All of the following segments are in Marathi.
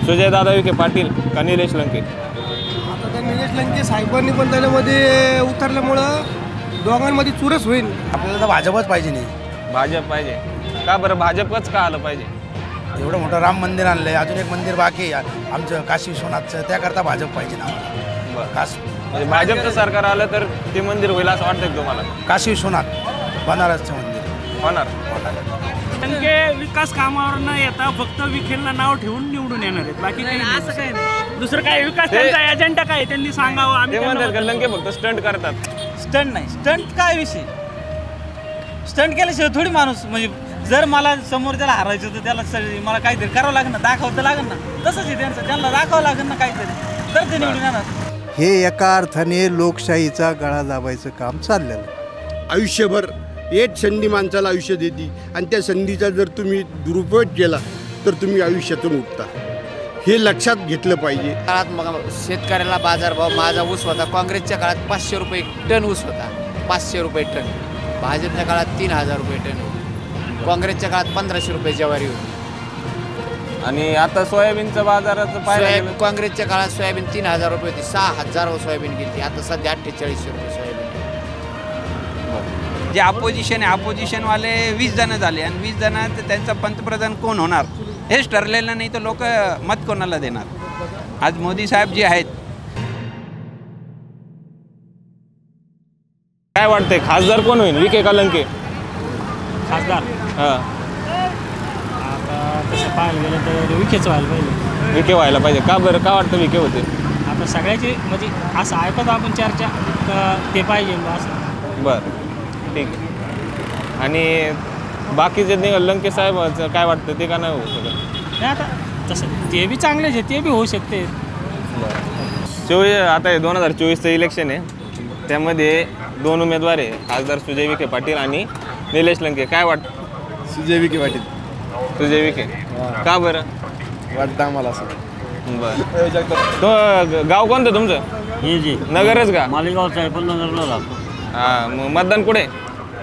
सुजयदादा विखे पाटील का निलेश लंके? आता त्या निलेश लंके साहेबांनी पण त्याच्यामध्ये उतरल्यामुळं दोघांमध्ये चुरस होईल. आपल्याला तर भाजपच पाहिजे नाही. भाजप पाहिजे का बरं? भाजपच का आलं पाहिजे? एवढं मोठं राम मंदिर आणलंय, अजून एक मंदिर बाकी आहे आमचं काशी विश्वनाथचं, त्याकरता भाजप पाहिजे ना. बरं, म्हणजे भाजपचं सरकार आलं तर ते मंदिर होईल असं वाटतं तुम्हाला? काशी विश्वनाथ बनारसचं मंदिर होणार. लंके विकास कामावर न येता फक्त विखेंना नाव ठेवून निवडून येणार आहेत, बाकी काही असं काही नाही. दुसरं काय विकास त्यांचा एजेंडा काय त्यांनी सांगावं. आम्ही म्हणतात लंके फक्त स्टंट करतात. स्टंट नाही, स्टंट काय विषय? स्टंट केल्याशिवाय थोडी माणूस, म्हणजे जर मला समोर त्याला हरायचं तर त्याला मला काहीतरी करावं लागेल ना, दाखवावं तर लागेल ना. तसंच आहे त्यांचं, त्यांना दाखवावं लागेल ना काहीतरी, तर ते निवडून येणार. हे एका अर्थाने लोकशाहीचा गळा दाबायचं काम चाललेलं आहे. आयुष्यभर एक संधी माणसाला आयुष्य देते आणि त्या संधीचा जर तुम्ही दुरुपयोग केला तर तुम्ही आयुष्यातून उठता. हे लक्षात घेतलं पाहिजे. काळात मग शेतकऱ्याला बाजारभाव, माझा ऊस होता काँग्रेसच्या काळात 500 रुपये टन ऊस होता, 500 रुपये टन. भाजपच्या काळात 3000 रुपये टन, काँग्रेसच्या काळात 1500 रुपये ज्वारी होती. आणि आता सोयाबीनचं बाजाराचं पाहिलं, काँग्रेसच्या काळात सोयाबीन 3000 रुपये होती, 6000 सोयाबीन गेली. आता सध्या 4800 रुपये सोयाबीन. जे अपोजिशन आहे, अपोजिशनवाले 20 जण झाले आणि 20 जणांत त्यांचा पंतप्रधान कोण होणार हेच ठरलेलं नाही, तर लोक मत कोणाला देणार. आज मोदी साहेब जे आहेत, काय वाटतंय खासदार कोण होईल, विखे का लंके? खासदार हां, आता तसं पाहायला गेलं तर विखेच व्हायला पाहिजे. विखे व्हायला पाहिजे का बरं? का वाटतं विखे होते? आता सगळ्याची म्हणजे असं ऐकत आपण चर्चा ते पाहिजे असं. बरं, ठीक आहे. आणि बाकीचे लंके साहेबांचं काय वाटतं, ते का नाही होऊ शकत? नाही, आता तसं ते बी चांगलेच आहे, ते बी होऊ शकते. 24 आता हे 2024चं इलेक्शन आहे, त्यामध्ये 2 उमेदवार आहे, खासदार सुजय विखे पाटील आणि निलेश लंके. काय वाटतं? सुजय विखे पाटील. सुजय विखे का बरं वाटतं आम्हाला असं? बरं, तो गाव कोणतं तुमचं? हे जे नगरच का? मालेगावचं आहे, पण नगरला राहतो. हां, मग मतदान कुठे?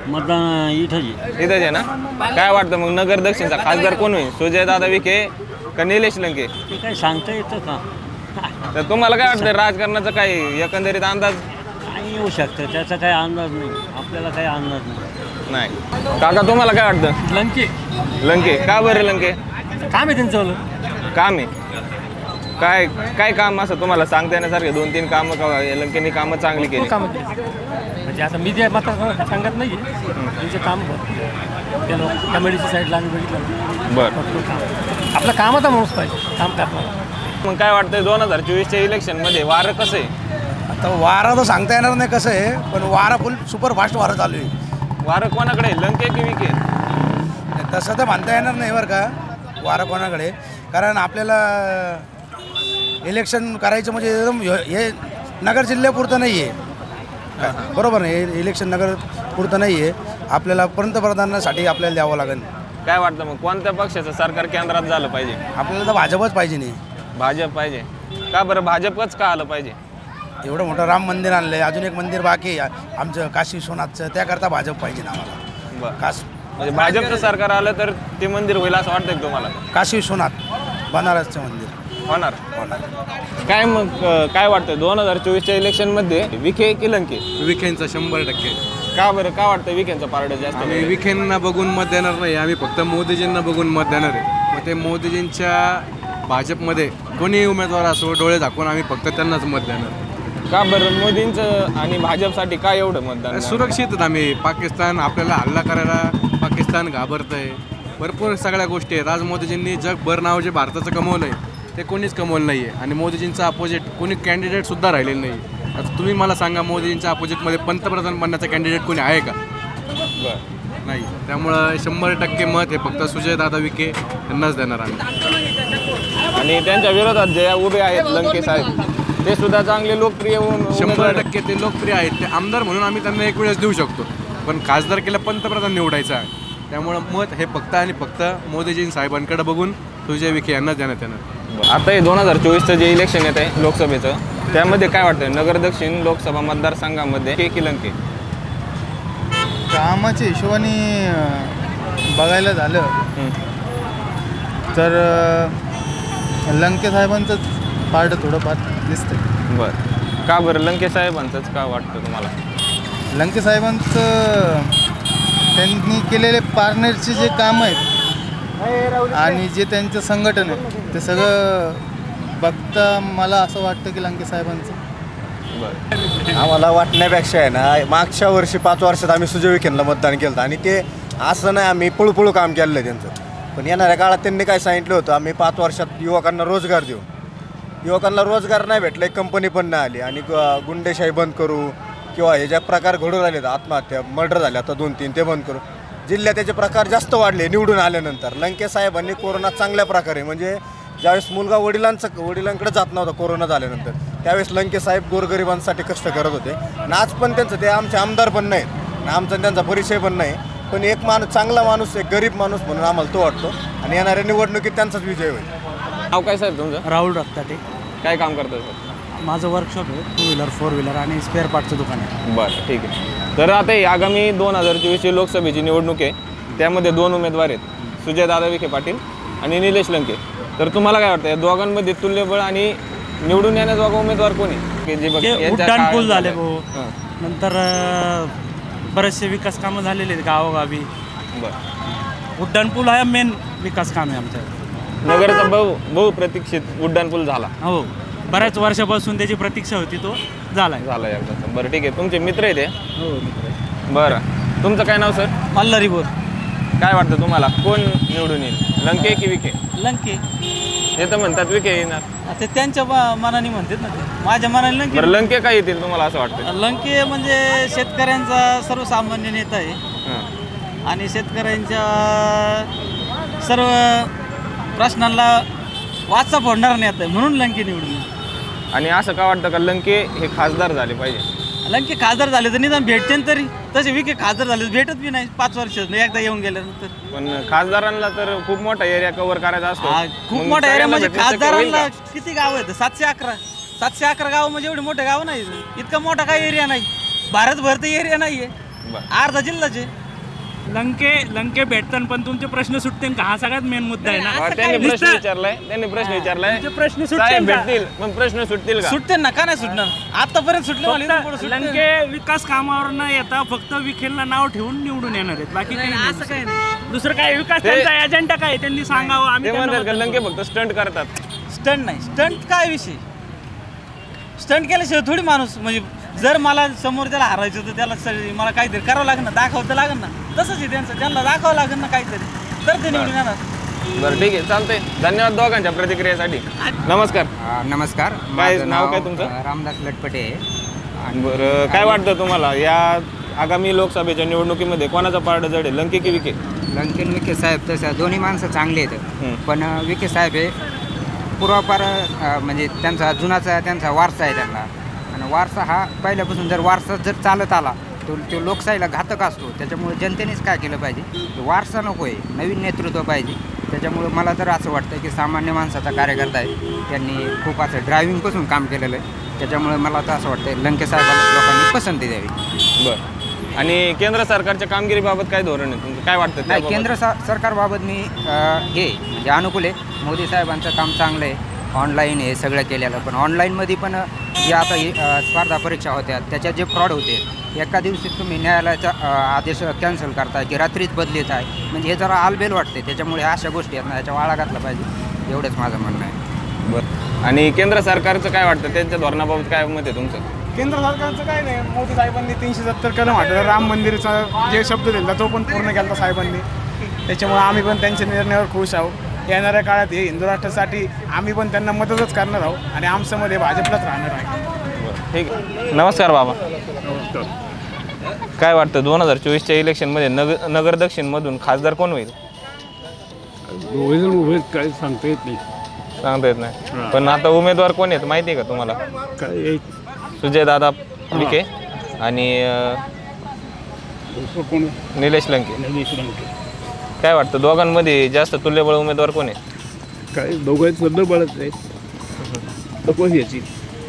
मतदान इथंच आहे ना. काय वाटतं मग नगर दक्षिणचा खासदार कोण होईल, सुजयदादा विखे का निलेश लंके? ते काय सांगता येतं का? तर तुम्हाला काय वाटतं राजकारणाचा काही एकंदरीत अंदाज? काही येऊ शकतं, त्याचा काही अंदाज नाही, आपल्याला काही अंदाज नाही. काका तुम्हाला काय वाटतं? लंके लंके का बरं? लंके काम आहे त्यांचं. काम आहे काय? काय काम असं तुम्हाला सांगता येण्यासारखे 2-3 कामं का लंकेनी कामं चांगली केली? म्हणजे आता मी जे मात्र सांगत नाही त्यांचे काम त्या कमेडीच्या साईडला आम्ही बघितलं. बरं, आपलं कामाचा माणूस पाहिजे, काम करणार. मग काय वाटतंय 2024च्या इलेक्शनमध्ये वारं कसं आहे? आता वारा तर सांगता येणार नाही कसं आहे, पण वारा फुल सुपरफास्ट वारा चालू आहे. वारं कोणाकडे आहे, लंके की विखे? तसं तर म्हणता येणार नाही बरं का वारा कोणाकडे, कारण आपल्याला इलेक्शन करायचं म्हणजे एकदम हे नगर जिल्ह्यापुरतं नाही आहे. बरोबर नाही, हे इलेक्शन नगर पुरतं नाही आहे. आपल्याला पंतप्रधानासाठी आपल्याला द्यावं लागेल. काय वाटतं मग कोणत्या पक्षाचं सरकार केंद्रात झालं पाहिजे? आपल्याला तर भाजपच पाहिजे नाही. भाजप पाहिजे का बरं? भाजपच का आलं पाहिजे? एवढं मोठं राम मंदिर आणलंय, अजून एक मंदिर बाकी आहे आमचं काशी विश्वनाथचं, त्याकरता भाजप पाहिजे ना आम्हाला. बरं, म्हणजे भाजपचं सरकार आलं तर ते मंदिर होईल असं वाटतं तुम्हाला? काशी विश्वनाथ बनारसचं मंदिर होणार. काय मग काय वाटतं 2024च्या इलेक्शनमध्ये विखे की लंके? विखेंचा 100%. का बरं? का वाटतं विखेंचं पारडं जास्त? आम्ही विखेंना बघून मत देणार नाही, आम्ही फक्त मोदीजींना बघून मत देणार आहे. मग ते मोदीजींच्या भाजपमध्ये कोणी उमेदवार असो, डोळे झाकून आम्ही फक्त त्यांनाच मत देणार. का बरं? मोदींचं आणि भाजपसाठी काय एवढं मतदान? सुरक्षित आम्ही. पाकिस्तान आपल्याला हल्ला करायला पाकिस्तान घाबरत आहे, भरपूर सगळ्या गोष्टी आहेत. आज मोदीजींनी जगभर नाव जे भारताचं कमवलं आहे ते कोणीच कमवलं नाही आहे, आणि मोदीजींचा अपोजिट कोणी कॅन्डिडेटसुद्धा राहिलेलं नाही. आता तुम्ही मला सांगा, मोदीजींच्या अपोजिटमध्ये पंतप्रधान बनण्याचा कॅन्डिडेट कोणी आहे का? बरं, नाही. त्यामुळं 100% मत हे फक्त सुजयदादा विखे यांनाच देणार आम्ही. आणि त्यांच्या विरोधात जे उभे आहेत लंके साहेब, ते सुद्धा चांगले लोकप्रिय 100% ते लोकप्रिय आहेत. ते आमदार म्हणून आम्ही त्यांना एक वेळेस देऊ शकतो, पण खासदारकीला पंतप्रधान निवडायचा आहे. त्यामुळं मत हे फक्त आणि फक्त मोदीजी साहेबांकडे बघून सुजय विखे यांनाच देण्यात येणार. आता हे 2024चं जे इलेक्शन येत आहे लोकसभेचं, त्यामध्ये काय वाटतं नगर दक्षिण लोकसभा मतदारसंघामध्ये की लंके? कामाच्या हिशोबाने बघायला झालं तर लंके साहेबांचंच पार्ट थोडंफार दिसतंय. बरं, का बरं लंके साहेबांचंच का वाटतं तुम्हाला? लंके साहेबांचं त्यांनी केलेले पार्टनरचे जे काम आहेत आणि जे त्यांचं संघटन आहे ते सगळं बघता मला असं वाटतं की लंके साहेबांचं. बरं, आम्हाला वाटण्यापेक्षा आहे ना, मागच्या वर्षी 5 वर्षात आम्ही सुजय विखेंना मतदान केलं आणि ते असं नाही आम्ही पळूपळू काम केलं आहे त्यांचं. पण येणाऱ्या काळात त्यांनी काय सांगितलं होतं, आम्ही 5 वर्षात युवकांना रोजगार देऊ. युवकांना रोजगार नाही भेटला, एक कंपनी पण नाही आली आणि गुंडेशाही बंद करू किंवा हे ज्या प्रकार घडून राहिले, आत्महत्या मर्डर झाले आता 2-3 ते बंद करू. जिल्ह्यात त्याचे प्रकार जास्त वाढले निवडून आल्यानंतर. लंके साहेबांनी कोरोना चांगल्या प्रकारे, म्हणजे ज्यावेळेस मुलगा वडिलांकडे जात नव्हता कोरोना झाल्यानंतर, त्यावेळेस लंके साहेब गोरगरिबांसाठी कष्ट करत होते. आणि आज पण त्यांचं, ते आमचे आमदार पण नाहीत, आमचा त्यांचा परिचय पण नाही, पण एक माणूस, चांगला माणूस, एक गरीब माणूस म्हणून आम्हाला तो वाटतो आणि येणाऱ्या निवडणुकीत त्यांचाच विजय होईल. नाव काय साहेब तुमचं? राहुल रक्ताटे. काय काम करतं सर? माझं वर्कशॉप आहे, 2 व्हीलर 4 व्हीलर आणि स्पेअर पार्टचं दुकान आहे. बरं, ठीक आहे. तर आता ही आगामी 2024 लोकसभेची निवडणूक आहे, त्यामध्ये 2 उमेदवार आहेत, सुजयदादा विखे पाटील आणि निलेश लंके. तर तुम्हाला काय वाटतं, या दोघांमध्ये तुल्यबळ आणि निवडून येण्याजोगा उमेदवार कोणी? उड्डाण पूल झाले भाऊ, नंतर बरेचसे विकास कामं झालेले आहेत गावोगावी. बरं, उड्डाण पूल हा मेन विकास काम आहे आमच्या नगरचा बहुप्रतीक्षित उड्डाण पूल झाला. हो, बऱ्याच वर्षापासून त्याची प्रतीक्षा होती, तो झाला एकदा. बरं, ठीक आहे. तुमचे मित्र आहे ते? हो, मित्र. बरं, तुमचं काय नाव सर? मल्हारी बोर. काय वाटतं तुम्हाला, कोण निवडून येईल, लंके की विखे? लंके. हे तर म्हणतात विखे येणार. ते त्यांच्या मनाने म्हणतात ना, ते माझ्या मनाने लंके. बरं, लंके काय येतील तुम्हाला असं वाटतं? लंके म्हणजे शेतकऱ्यांचा सर्वसामान्य नेता आहे आणि शेतकऱ्यांच्या सर्व प्रश्नांना वाचा फोडणार नेता आहे, म्हणून लंके निवडून. आणि असं का वाटतं का लंके हे खासदार झाले पाहिजे? लंके खासदार झाले तर निदान भेटते तरी, तसे विखे खासदार झाले भेटत बी नाही 5 वर्ष एकदा येऊन गेल्यानंतर. पण खासदारांना तर खूप मोठा एरिया कव्हर करायचा असतो. खूप मोठा एरिया म्हणजे खासदारांना किती गाव आहेत? 711 गाव म्हणजे एवढे मोठे गाव नाही. इतका मोठा काही एरिया नाही, भारतभर तर एरिया नाहीये, अर्धा जिल्हाचे. लंके भेटतात पण तुमचे प्रश्न सुटतील का? हा सगळ्यात मेन मुद्दा आहे ना. त्यांनी प्रश्न विचारलाय प्रश्न भेटतील पण प्रश्न सुटतील का? सुटते ना, का नाही सुटणार? आतापर्यंत सुटले. लंके विकास कामावर न येता फक्त विखेलला नाव ठेवून निवडून येणार आहेत, बाकी काही असं काही नाही. दुसरं काय विकास त्यांचा एजेंडा काय त्यांनी सांगावं. आम्ही लंके फक्त स्टंट करतात. स्टंट नाही, स्टंट काय विषय? स्टंट केल्याशिवाय थोडी माणूस, म्हणजे जर मला समोर त्याला हरायचं तर त्याला मला काहीतरी करावं लागेल ना, दाखवावं तर लागेल ना. तसंच आहे त्यांचं, त्यांना दाखवावं लागेल ना काहीतरी, तर ते निवडून येणार. बरं, ठीक आहे, चालतंय. धन्यवाद दोघांच्या प्रतिक्रियेसाठी. नमस्कार. नमस्कार. काय नाव काय तुमचं? रामदास लटपटे. बरं, काय वाटतं तुम्हाला या आगामी लोकसभेच्या निवडणुकीमध्ये कोणाचा पारडं जड आहे, लंके की विखे? लंके आणि विखे साहेब तसं दोन्ही माणसं चांगले आहेत, पण विखे साहेब हे पूर्वापार म्हणजे त्यांचा त्यांचा वारसा आहे त्यांना. आणि वारसा हा पहिल्यापासून जर वारसा जर चालत आला तो लोकशाहीला घातक असतो. त्याच्यामुळे जनतेनेच काय केलं पाहिजे, वारसा नको आहे, नवीन नेतृत्व पाहिजे. त्याच्यामुळे मला तर असं वाटतं की सामान्य माणसाचा कार्यकर्ता आहे, त्यांनी खूप असं ड्रायव्हिंगपासून काम केलेलं आहे. त्याच्यामुळे मला तर असं वाटतं लंके साहेबाला लोकांनी पसंती द्यावी. बरं, आणि केंद्र सरकारच्या कामगिरीबाबत काय धोरण आहे तुमचं, काय वाटतं? नाही, केंद्र सरकारबाबत मी हे म्हणजे अनुकूल आहे. मोदी साहेबांचं काम चांगलं आहे, ऑनलाईन हे सगळं केलेलं. पण ऑनलाईनमध्ये पण जे आता स्पर्धा परीक्षा होत्या त्याच्यात जे फ्रॉड होते, एका दिवशी तुम्ही न्यायालयाचा आदेश कॅन्सल करताय की रात्रीच बदलीत आहे, म्हणजे हे जरा आलबेल वाटते. त्याच्यामुळे अशा गोष्टी आहेत ना, याच्या वाळा घातला पाहिजे, एवढंच माझं म्हणणं आहे. बरं, आणि केंद्र सरकारचं काय वाटतं, त्यांच्या धोरणाबाबत काय मत आहे तुमचं? केंद्र सरकारचं काय नाही, मोदी साहेबांनी 370 कलम वाटलं, राम मंदिरचा जे शब्द दिला तो पण पूर्ण केला साहेबांनी. त्याच्यामुळे आम्ही पण त्यांच्या निर्णयावर खुश आहोत. येणाऱ्या काळात हे हिंदू राष्ट्रासाठी आम्ही पण त्यांना मदतच करणार आहोत आणि आमच्यामध्ये भाजपलाच राहणार आहे. ठीक आहे. नमस्कार बाबा. काय वाटतं 2024च्या इलेक्शनमध्ये नगर दक्षिणमधून खासदार कोण होईल? काय सांगता येत नाही. पण आता उमेदवार कोण आहेत माहिती आहे का तुम्हाला? सुजयदादा विखे आणि निलेश लंके. काय वाटतं दोघांमध्ये जास्त तुल्यबळ उमेदवार कोण आहे? काय दोघांच सध्या बळच आहे, याची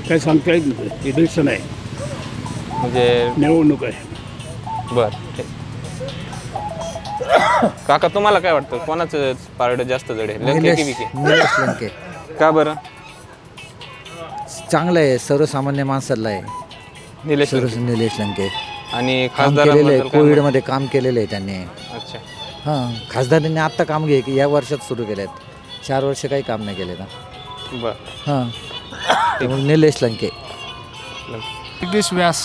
काय सांगता येत नाही. इलेक्शन आहे म्हणजे निवडणूक आहे. बरं, काका तुम्हाला काय वाटतं कोणाचं पारडं जास्त जड आहे, लंके की विखे? निलेश लंके. का बरं? चांगलं आहे, सर्वसामान्य माणसाला आहे. निलेश निलेश लंके आणि काम केलेलं आहे, कोविडमध्ये काम केलेलं आहे त्यांनी. अच्छा. हां, खासदारांनी आत्ता काम या वर्षात सुरू केले आहेत. 4 वर्ष काही काम नाही केले ना. बरं. हां, त्यामुळे निलेश लंके. जगदीश व्यास.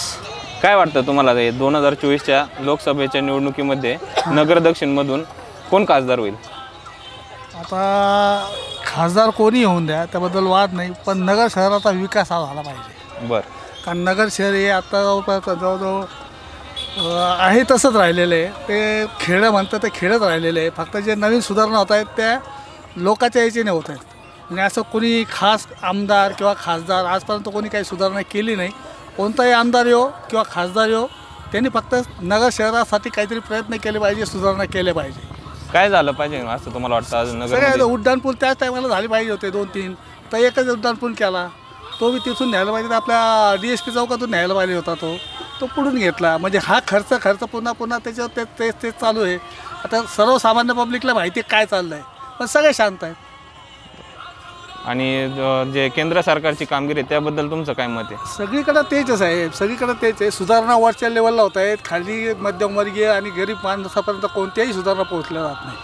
काय वाटतं तुम्हाला 2024च्या लोकसभेच्या निवडणुकीमध्ये नगर दक्षिणमधून कोण खासदार होईल? आता खासदार कोणी होऊन द्या त्याबद्दल वाद नाही, पण नगर शहराचा विकास हा झाला पाहिजे. बरं. कारण नगर शहर हे आता जवळजवळ आहे तसंच राहिलेलं आहे. ते खेडं म्हणतं ते खेडंच राहिलेलं आहे. फक्त जे नवीन सुधारणा होत आहेत त्या लोकांच्या याच्याने होत आहेत. आणि असं कोणी खास आमदार किंवा खासदार आजपर्यंत कोणी काही सुधारणा केली नाही. कोणताही आमदार येऊ किंवा खासदार येऊ त्यांनी फक्त नगर शहरासाठी काहीतरी प्रयत्न केले पाहिजे, सुधारणा केल्या पाहिजे. काय झालं पाहिजे असं तुम्हाला वाटतं आज नगर? सगळे उड्डाणपूल त्याच टायमाला झाले पाहिजे होते 2-3, तर एकच उड्डाणपूल केला. तो बी तिथून न्यायला पाहिजे, आपल्या DSP चौकातून न्यायला पाहिजे होता. तो पुढून घेतला. म्हणजे हा खर्च पुन्हा त्याच्यावर तेच चालू आहे. आता सर्वसामान्य पब्लिकला माहिती काय चाललं आहे, पण सगळे शांत आहेत. आणि जे केंद्र सरकारची कामगिरी आहे त्याबद्दल तुमचं काय मत आहे? सगळीकडे तेच आहे, सगळीकडे तेच आहे. सुधारणा वरच्या लेवलला होत आहेत. खाली मध्यमवर्गीय आणि गरीब माणसापर्यंत कोणत्याही सुधारणा पोहोचल्या जात नाही.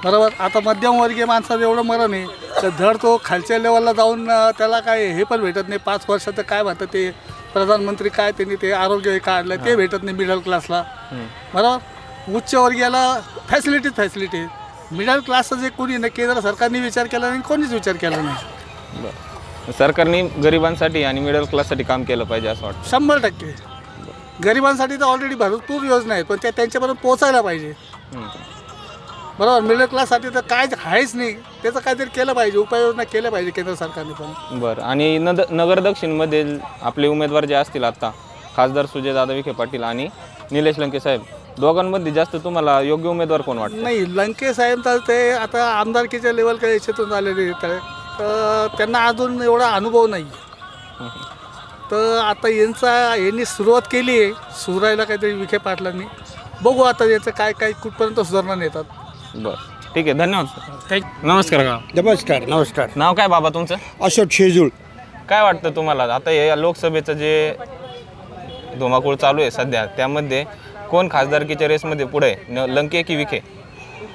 बरोबर. आता मध्यमवर्गीय माणसाचं एवढं मरण आहे तर धड तो खालच्या लेवलला जाऊन त्याला काय हे पण भेटत नाही. 5 वर्षाचं काय म्हणतं ते प्रधानमंत्री काय त्यांनी ते आरोग्य काढलं ते भेटत नाही मिडल क्लासला. बरोबर. उच्चवर्गीयाला फॅसिलिटी. मिडल क्लासचं जे कोणी नाही, केंद्र सरकारने विचार केला नाही, कोणीच विचार केला नाही. बरं. सरकारने गरिबांसाठी आणि मिडल क्लाससाठी काम केलं पाहिजे असं वाटतं? 100%. गरिबांसाठी तर ऑलरेडी भरपूर योजना आहेत, पण त्या त्यांच्यापर्यंत पोचायला पाहिजे. बरोबर. मिडल क्लाससाठी तर काय आहेच नाही, त्याचं काहीतरी केलं पाहिजे, उपाययोजना केल्या पाहिजे केंद्र सरकारने पण. बरं. आणि नगर दक्षिणमध्ये आपले उमेदवार जे असतील आता खासदार सुजयदादा विखे पाटील आणि निलेश लंके साहेब, दोघांमध्ये जास्त तुम्हाला योग्य उमेदवार कोण वाटतं? नाही, लंके साहेब तर ते आता आमदारकीच्या लेवल काही याच्यातून आलेले तर त्यांना अजून एवढा अनुभव नाही. तर आता यांनी सुरुवात केली आहे सुधारायला काहीतरी विखे पाटलांनी. बघू आता याचं काय कुठपर्यंत सुधारणा नेतात. बरं, ठीक आहे, धन्यवाद सर. नमस्कार का? नमस्कार. नाव काय बाबा तुमचं? अशोक शेजूळ. काय वाटतं तुम्हाला आता या लोकसभेचं जे धुमाकूळ चालू आहे सध्या, त्यामध्ये कोण खासदारकीच्या रेसमध्ये पुढे आहे, लंके की विखे?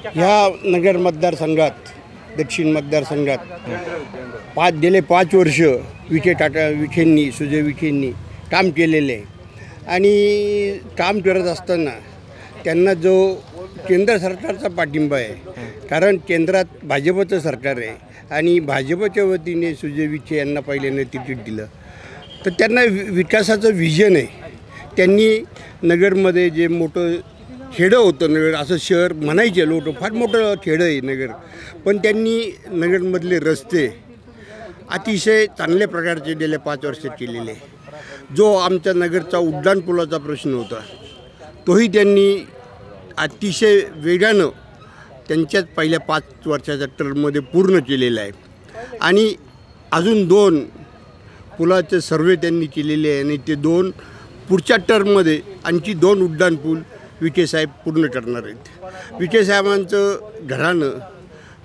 ह्या नगर मतदारसंघात, दक्षिण मतदारसंघात गेले 5 वर्ष सुजय विखेंनी काम केलेले आहे. आणि काम करत असताना त्यांना जो केंद्र सरकारचा पाठिंबा आहे, कारण केंद्रात भाजपचं सरकार आहे आणि भाजपच्या वतीने सुजय विखे यांना पहिल्यांदा तिकीट दिलं, तर त्यांना विकासाचं व्हिजन आहे. त्यांनी नगरमध्ये जे मोठं खेडं होतं, नगर असं शहर म्हणायचे लोक, फार मोठं खेडं आहे नगर, पण त्यांनी नगरमधले रस्ते अतिशय चांगल्या प्रकारचे गेल्या 5 वर्षात केलेले. जो आमच्या नगरचा उड्डाणपुलाचा प्रश्न होता तोही त्यांनी अतिशय वेगानं त्यांच्याच पहिल्या 5 वर्षाच्या टर्ममध्ये पूर्ण केलेला आहे. आणि अजून 2 पुलाचे सर्वे त्यांनी केलेले आहे आणि ते 2 पुढच्या टर्ममध्ये आणखी 2 उड्डाणपूल विखे साहेब पूर्ण करणार आहेत. विखे साहेबांचं घराणं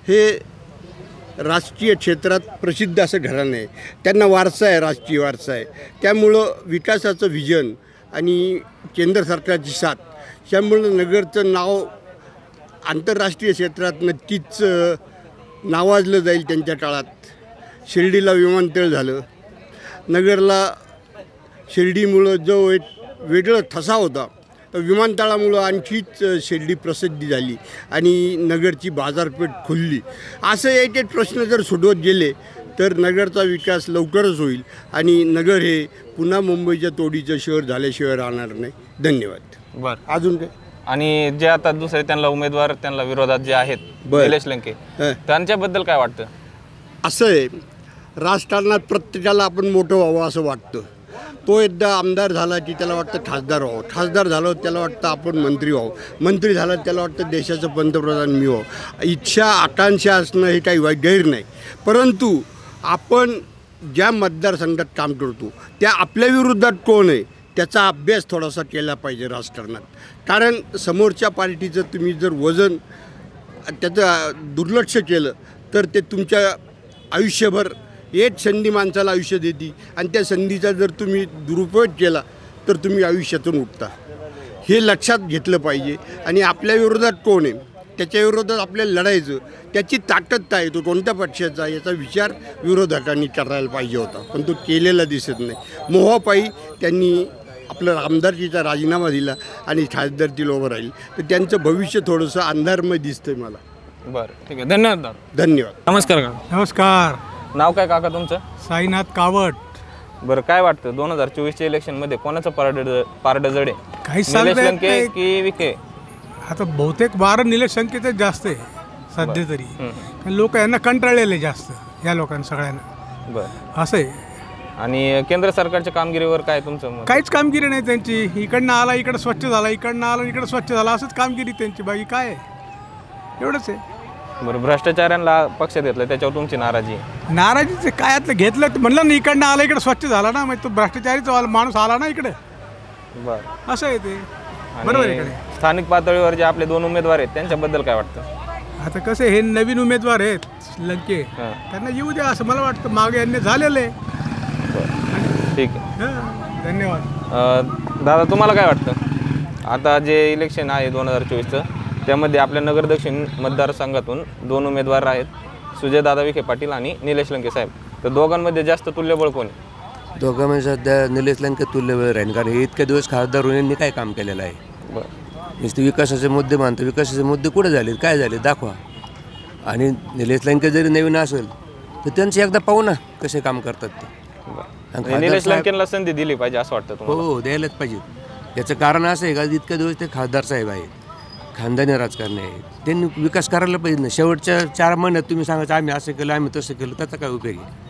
हे राजकीय क्षेत्रात प्रसिद्ध असं घराणं आहे. त्यांना वारसा आहे, राजकीय वारसा आहे. त्यामुळं विकासाचं व्हिजन आणि केंद्र सरकारची साथ, त्यामुळं नगरचं नाव आंतरराष्ट्रीय क्षेत्रात नक्कीच नावाजलं जाईल त्यांच्या काळात. शिर्डीला विमानतळ झालं, नगरला शिर्डीमुळं जो एक वेगळं ठसा होता, तर विमानतळामुळं आणखीच शिर्डी प्रसिद्धी झाली आणि नगरची बाजारपेठ खुलली. असं एक प्रश्न जर सोडवत गेले तर नगरचा विकास लवकरच होईल आणि नगर हे पुन्हा मुंबईच्या तोडीचं शहर झाल्याशिवाय राहणार नाही. धन्यवाद. बरं, अजून काय? आणि जे आता दुसरे त्यांना उमेदवार त्यांना विरोधात जे आहेत निलेश लंके, त्यांच्याबद्दल काय वाटतं? असं आहे, राजकारणात प्रत्येकाला आपण मोठं व्हावं असं वाटतं. तो एकदा आमदार झाला की त्याला वाटतं खासदार व्हावं, खासदार झालं त्याला वाटतं आपण मंत्री व्हावं, मंत्री झालं त्याला वाटतं देशाचं पंतप्रधान मी व्हावं. इच्छा आकांक्षा असणं हे काही गैर नाही, परंतु आपण ज्या मतदारसंघात काम करतो त्या आपल्या विरोधात कोण आहे त्याचा अभ्यास थोडासा केला पाहिजे राजकारणात. कारण समोरच्या पार्टीचं तुम्ही जर वजन त्याचं दुर्लक्ष केलं तर ते तुमच्या आयुष्यभर एक संधी माणसाला आयुष्य देते आणि त्या संधीचा जर तुम्ही दुरुपयोग केला तर तुम्ही आयुष्यातून उठता. हे लक्षात घेतलं पाहिजे. आणि आपल्या विरोधात कोण आहे त्याच्या विरोधात आपल्याला लढायचं, त्याची ताकद काय, तो कोणत्या पक्षाचा याचा विचार विरोधकांनी करायला पाहिजे होता, पण तो केलेला दिसत नाही. मोहापायी त्यांनी आपलं आमदारकीचा राजीनामा दिला आणि खासदारकीला उभं राहील, तर त्यांचं भविष्य थोडंसं अंधारमय दिसतंय मला. बरं ठीक आहे, धन्यवाद दादा. धन्यवाद. नमस्कार काका. नमस्कार. नाव काय काका तुमचं? साईनाथ कावट. बरं, काय वाटतं 2024च्या इलेक्शनमध्ये कोणाचं पारडं जड आहे? काही निलेश सांगता येत लंके नाही. की विखे? आता बहुतेक वारं निलेश लंकेचं जास्त आहे सध्या तरी. कारण लोक यांना कंटाळलेले जास्त, या लोकांना सगळ्यांना. बरं, असं आहे. आणि केंद्र सरकारच्या कामगिरीवर काय तुमचं मत? काहीच कामगिरी नाही त्यांची. इकडनं आला इकडं स्वच्छ झाला, इकडनं आला इकडं स्वच्छ झाला, असंच कामगिरी त्यांची. बाकी काय आहे, एवढंच आहे. बरं, भ्रष्टाचारांना पक्षात घेतलं त्याच्यावर तुमची नाराजी आहे? नाराजीचं काय आतलं घेतलं म्हणलं ना, इकडनं आला इकडं स्वच्छ झाला ना, मग तो भ्रष्टाचारीचा माणूस आला ना इकडे. बरं, असं आहे ते. बरोबर आहे. आणि स्थानिक पातळीवर जे आपले 2 उमेदवार आहेत त्यांच्याबद्दल काय वाटतं? आता कसं हे नवीन उमेदवार आहेत लंके, त्यांना येऊ द्या असं मला वाटतं. मागे यांनी झालेलं आहे. ठीक आहे, धन्यवाद. दादा तुम्हाला काय वाटतं आता जे इलेक्शन आहे 2024चं, त्यामध्ये आपल्या नगर दक्षिण मतदारसंघातून 2 उमेदवार आहेत, सुजयदादा विखे पाटील आणि निलेश लंके साहेब. तर दोघांमध्ये जास्त तुल्यबळ कोण आहे? दोघांमध्ये सध्या निलेश लंके तुल्यबळ राहील, कारण हे इतके दिवस खासदार होऊन यांनी काय काम केलेलं आहे. नुसते विकासाचे मुद्दे मानतो, विकासाचे मुद्दे कुठे झाले, काय झाले दाखवा. आणि निलेश लंके जरी नवीन असेल तर त्यांचं एकदा पाहू ना कसे काम करतात ते. निलेश लंकेला संधी दिली पाहिजे असं वाटतं तुम्हाला? हो, द्यायलाच पाहिजे. याचं कारण असं आहे का, इतक्या दिवस ते खासदार साहेब आहेत, खानदानी राजकारणी आहेत, त्यांनी विकास करायला पाहिजे ना. शेवटच्या 4 महिन्यात तुम्ही सांगायचं आम्ही असं केलं आम्ही तसं केलं, त्याचा काय उपयोग आहे?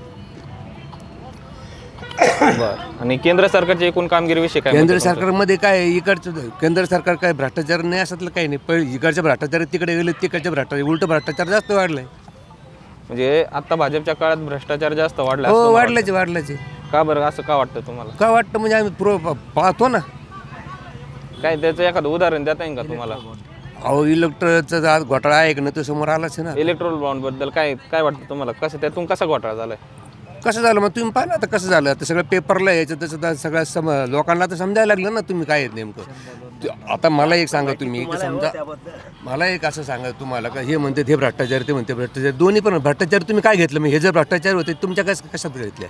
बरं, आणि केंद्र सरकारच्या एकूण कामगिरीविषयी काय? केंद्र सरकारमध्ये काय, इकडचं केंद्र सरकार काय भ्रष्टाचार नाही असतलं काही नाही. पहिले इकडच्या भ्रष्टाचार तिकडे गेले, तिकडच्या भ्रष्टाचार उलट भ्रष्टाचार जास्त वाढलाय. म्हणजे आता भाजपच्या काळात भ्रष्टाचार जास्त वाढला? हो, वाढलाच. का बरं, असं का वाटतं तुम्हाला? का वाटतं म्हणजे आम्ही पाहतो ना. काय त्याचं एखादं उदाहरण देता येईल का तुम्हाला? अहो, इलेक्ट्रॉलचा आज घोटाळा आहे का नाही तो समोर आलाच आहे ना. इलेक्ट्रोल बॉन्ड बद्दल काय वाटतं तुम्हाला? कसं त्यातून कसा घोटाळा झालाय? कसं झालं मग तुम्ही पाहिलं आता कसं झालं. आता सगळं पेपरला यायचं तसं सगळ्या लोकांना तर समजायला लागलं ना तुम्ही काय आहेत नेमकं. आता मला एक सांगा तुम्ही की समजा, मला एक असं सांगा तुम्हाला का हे म्हणते हे भ्रष्टाचार ते म्हणते भ्रष्टाचार, दोन्ही पण भ्रष्टाचार तुम्ही काय घेतलं? मग हे जर भ्रष्टाचार होते तुमच्या कशात घेतल्या?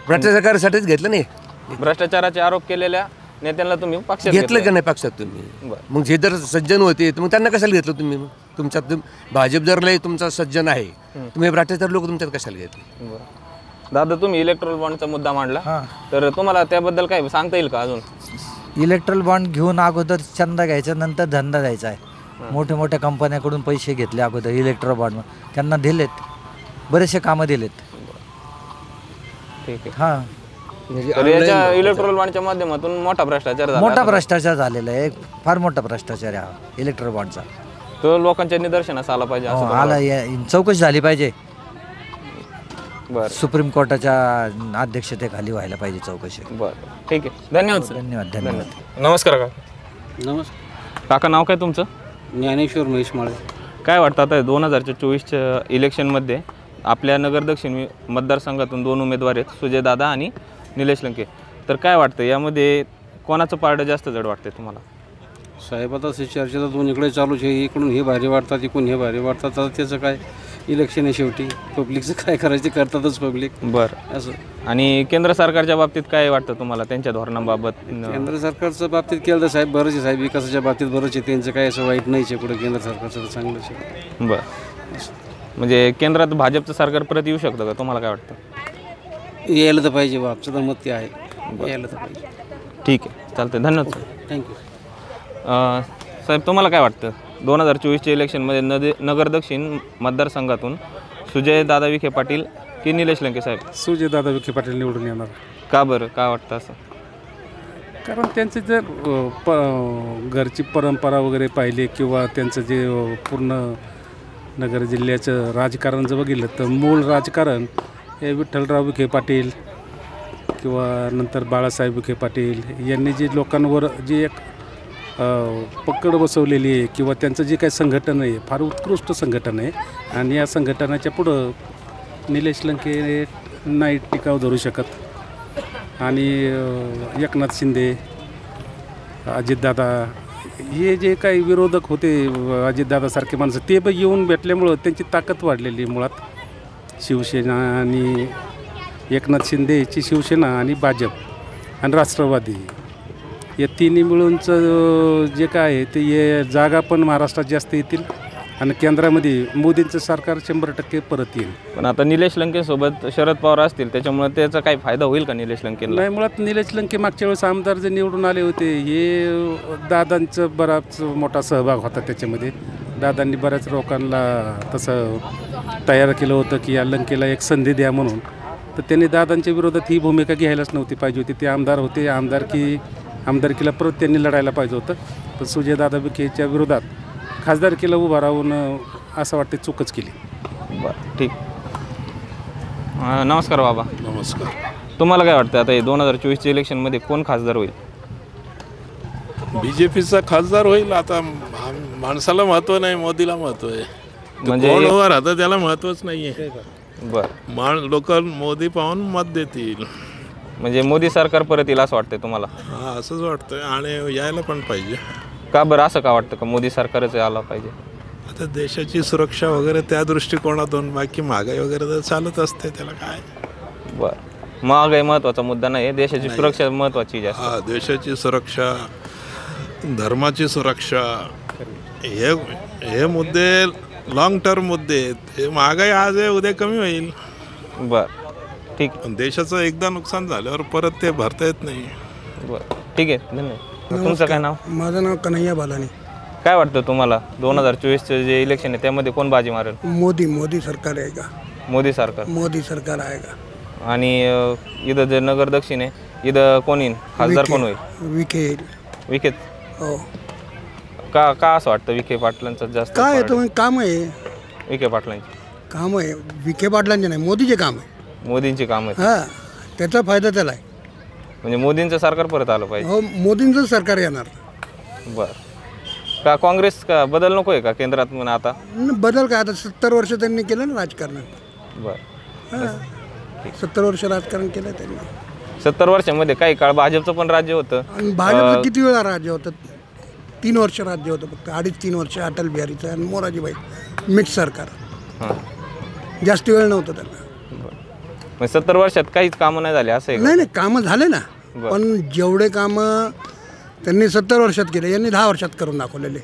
भ्रष्टाचारासाठीच घेतलं नाही. भ्रष्टाचाराचे आरोप केलेल्या नेत्यांना तुम्ही पक्षात घेतलं का नाही पक्षात तुम्ही? मग जे जर सज्जन होते तर मग त्यांना कशाला घेतलं तुम्ही? मग तुमच्यात भाजप जर लय तुमचा सज्जन आहे, तुम्ही भ्रष्टाचार लोक तुमच्यात कशाला घेतले? दादा, तुम्ही इलेक्ट्रोल बॉन्डचा मुद्दा मांडला, तर तुम्हाला त्याबद्दल काय सांगता येईल का अजून? इलेक्ट्रल बॉन्ड घेऊन अगोदर चंदा घ्यायचा, नंतर धंदा द्यायचा आहे. मोठ्या मोठ्या कंपन्याकडून पैसे घेतले अगोदर इलेक्ट्रॉल बॉन्ड, त्यांना दिलेत, बरेचसे कामं दिलेत. ठीक आहे. हां, तर याच्या इलेक्ट्रोल बॉन्डच्या माध्यमातून मोठा भ्रष्टाचार झाला. मोठा भ्रष्टाचार झालेला आहे, फार मोठा भ्रष्टाचार आहे हा इलेक्ट्रॉल बॉन्डचा. तो लोकांच्या निदर्शनास आला पाहिजे. आला, चौकशी झाली पाहिजे. बरं, सुप्रीम कोर्टाच्या अध्यक्षतेखाली व्हायला पाहिजे चौकशी. बरं, ठीक आहे. धन्यवाद सर. धन्यवाद. नमस्कार काका. नमस्कार काका, नाव काय तुमचं? ज्ञानेश्वर महेश माळे. काय वाटतं आता 2024च्या इलेक्शनमध्ये आपल्या नगर दक्षिण मतदारसंघातून 2 उमेदवार आहेत, सुजयदादा आणि निलेश लंके. तर काय वाटतं यामध्ये कोणाचं पारडं जास्त जड वाटतंय तुम्हाला? साहेब, आता चर्चा तर दोन्हीकडे चालूच आहे. इकडून हे भारी वाटतात, इकडून हे भारी वाटतात. आता त्याचं काय, इलेक्शन आहे शेवटी, पब्लिकचं काय करायचं करतातच पब्लिक. बरं, असं. आणि केंद्र सरकारच्या बाबतीत काय वाटतं तुम्हाला, त्यांच्या धोरणाबाबत? केंद्र सरकारच्या बाबतीत केलं तर साहेब बरंच आहे. साहेब, विकासाच्या बाबतीत बरंच आहे. त्यांचं काय असं वाईट नाहीच आहे कुठं. केंद्र सरकारचं तर चांगलंच आहे. बरं, म्हणजे केंद्रात भाजपचं सरकार परत येऊ शकतं का? तुम्हाला काय वाटतं? यायला तर पाहिजे बा, आमचं तर मत ते आहे, यायला तर पाहिजे. ठीक आहे, चालतं. धन्यवाद सर. थँक्यू. साहेब, तुम्हाला काय वाटतं 2024च्या इलेक्शनमध्ये नगर दक्षिण मतदारसंघातून सुजयदादा विखे पाटील की निलेश लंके साहेब? सुजयदादा विखे पाटील निवडून येणार. का बरं, काय वाटतं असं? कारण त्यांचे जर घरची परंपरा वगैरे पाहिली किंवा त्यांचं जे पूर्ण नगर जिल्ह्याचं राजकारण जर बघितलं तर मूळ राजकारण हे विठ्ठलराव विखे पाटील किंवा नंतर बाळासाहेब विखे पाटील यांनी जे लोकांवर जी एक पकड बसवलेली आहे किंवा त्यांचं जे काही संघटन आहे फार उत्कृष्ट संघटन आहे. आणि या संघटनाच्या पुढं निलेश लंके नाही टिकाव धरू शकत आणि एकनाथ शिंदे, अजितदादा हे जे काही विरोधक होते अजितदादासारखे माणसं ते पण येऊन भेटल्यामुळं त्यांची ताकद वाढलेली मुळात शिवसेना आणि एकनाथ शिंदेची शिवसेना आणि भाजप आणि राष्ट्रवादी या तिन्ही मिळूनचं जे काय आहे ते ये जागा पण महाराष्ट्रात जास्त येतील आणि केंद्रामध्ये मोदींचं सरकार 100% परत येईल. पण आता निलेश लंकेसोबत शरद पवार असतील त्याच्यामुळे त्याचा काही फायदा होईल का निलेश लंकेला? नाही, मुळात निलेश लंके मागच्या वेळेस आमदार जे निवडून आले होते हे दादांचं बराच मोठा सहभाग होता त्याच्यामध्ये. दादांनी बऱ्याच लोकांना तसं तयार केलं होतं की या लंकेला एक संधी द्या म्हणून. तर त्यांनी दादांच्या विरोधात ही भूमिका घ्यायलाच नव्हती पाहिजे होती. ते आमदार होते, आमदारकीला परत त्यांनी लढायला पाहिजे होतं. तर सुजयदादा विखेच्या विरोधात खासदारकीला उभा राहून असं वाटते चूकच केली. बरं, ठीक. नमस्कार बाबा. नमस्कार. तुम्हाला काय वाटतं आता हे 2024च्या इलेक्शनमध्ये कोण खासदार होईल? BJPचा खासदार होईल. आता माणसाला महत्त्व नाही, मोदीला महत्त्व आहे. म्हणजे कोण उभं राहतं त्याला महत्त्वच नाही आहे. बरं, लोक मोदी पाहून मत देतील. म्हणजे मोदी सरकार परत येईल असं वाटतंय तुम्हाला? हां, असंच वाटतंय आणि यायला पण पाहिजे. का बरं असं का वाटतं का मोदी सरकारच यायला पाहिजे? आता देशाची सुरक्षा वगैरे त्या दृष्टिकोनातून, बाकी महागाई वगैरे तर चालत असते, त्याला काय. बरं, महागाई महत्त्वाचा मुद्दा नाही, देशाची सुरक्षा महत्त्वाची जास्त. हां, देशाची सुरक्षा, धर्माची सुरक्षा, हे मुद्दे लॉंग टर्म मुद्दे आहेत. हे महागाई आज आहे, उद्या कमी होईल. बरं, ठीक. पण देशाचं एकदा नुकसान झाल्यावर परत ते भरता येत नाही. बरं, ठीक आहे, धन्यवाद. तुमचं काय नाव? माझं नाव कन्हैया बालानी. काय वाटतं तुम्हाला 2024चं जे इलेक्शन आहे त्यामध्ये कोण बाजी मारेल? मोदी सरकार आहे का? मोदी सरकार. मोदी सरकार आहे का? आणि इथं जे नगर दक्षिण आहे इथं कोण येईल खासदार? कोण होईल? विखे. विखेत? हो. का असं वाटतं विखे पाटलांचं जास्त? काय आहे, काम आहे विखे पाटलांची. काम आहे विखे पाटलांचे नाही, मोदीचे काम आहे. मोदींची काम आहे. हां, त्याचा फायदा त्याला आहे. म्हणजे मोदींचं सरकार परत आलं पाहिजे. हो, मोदींचं सरकार येणार. बरं, का काँग्रेस का बदल नको आहे का केंद्रात? म्हणा आता बदल काय, आता 70 वर्ष त्यांनी केलं ना राजकारणात. बरं, हां, 70 वर्ष राजकारण केलं त्यांनी. 70 वर्षामध्ये काही काळ भाजपचं पण राज्य होतं. आणि भाजपचं किती वेळा राज्य होतं? 3 वर्ष राज्य होतं फक्त. 2.5-3 वर्ष अटल बिहारीचं आणि मोराजीबाई मिक्स सरकार. जास्त वेळ नव्हतं त्यांना. 70 वर्षात काहीच कामं नाही झाले असं? नाही, कामं झाले ना, पण जेवढे कामं त्यांनी 70 वर्षात केले यांनी 10 वर्षात करून दाखवलेले.